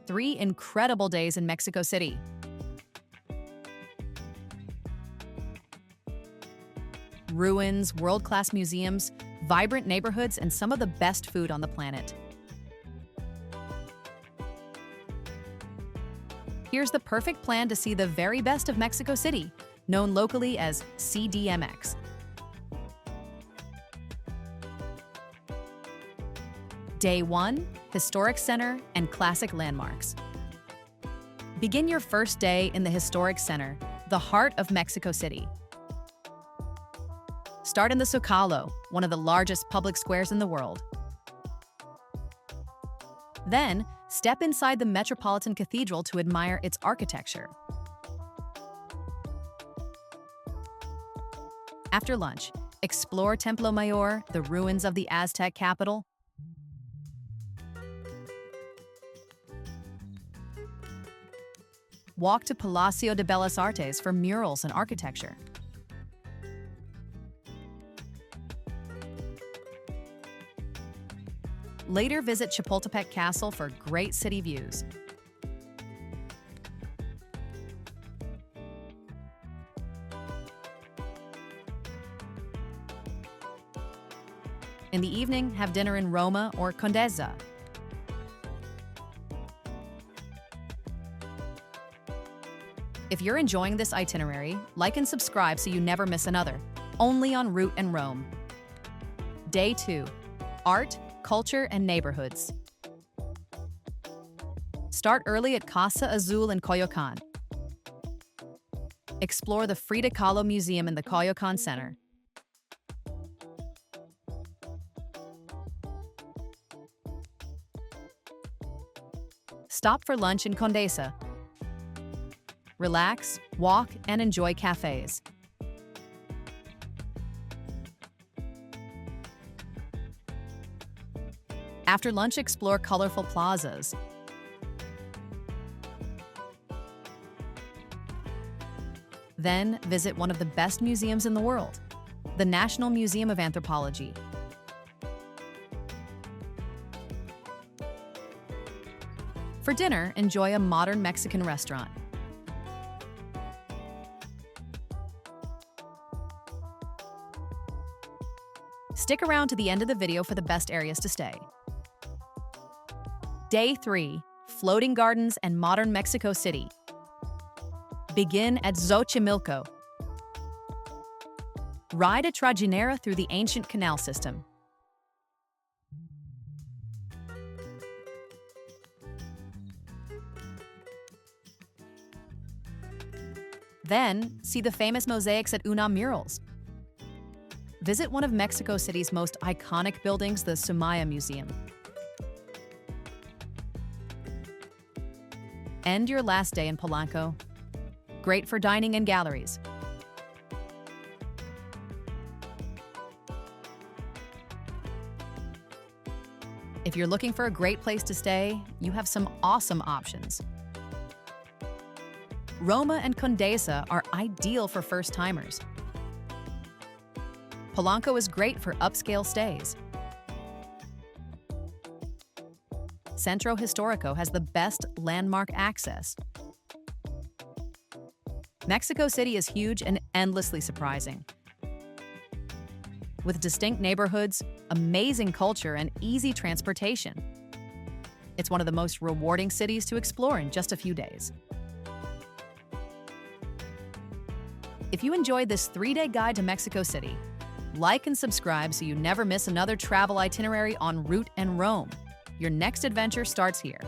3 incredible days in Mexico City. Ruins, world-class museums, vibrant neighborhoods, and some of the best food on the planet. Here's the perfect plan to see the very best of Mexico City, known locally as CDMX. Day 1, Historic Center and Classic Landmarks. Begin your first day in the Historic Center, the heart of Mexico City. Start in the Zocalo, one of the largest public squares in the world. Then, step inside the Metropolitan Cathedral to admire its architecture. After lunch, explore Templo Mayor, the ruins of the Aztec capital. Walk to Palacio de Bellas Artes for murals and architecture. Later, visit Chapultepec Castle for great city views. In the evening, have dinner in Roma or Condesa. If you're enjoying this itinerary, like and subscribe so you never miss another, only on Route and Rome. Day 2, Art, Culture, and Neighborhoods. Start early at Casa Azul in Coyoacan. Explore the Frida Kahlo Museum in the Coyoacan Center. Stop for lunch in Condesa. Relax, walk, and enjoy cafes. After lunch, explore colorful plazas. Then, visit one of the best museums in the world, the National Museum of Anthropology. For dinner, enjoy a modern Mexican restaurant. Stick around to the end of the video for the best areas to stay. Day 3, Floating Gardens and Modern Mexico City. Begin at Xochimilco. Ride a trajinera through the ancient canal system. Then, see the famous mosaics at Unam Murals. Visit one of Mexico City's most iconic buildings, the Soumaya Museum. End your last day in Polanco. Great for dining and galleries. If you're looking for a great place to stay, you have some awesome options. Roma and Condesa are ideal for first-timers. Polanco is great for upscale stays. Centro Historico has the best landmark access. Mexico City is huge and endlessly surprising. With distinct neighborhoods, amazing culture, and easy transportation. It's one of the most rewarding cities to explore in just a few days. If you enjoyed this 3-day guide to Mexico City, like and subscribe so you never miss another travel itinerary on Route and Rome. Your next adventure starts here.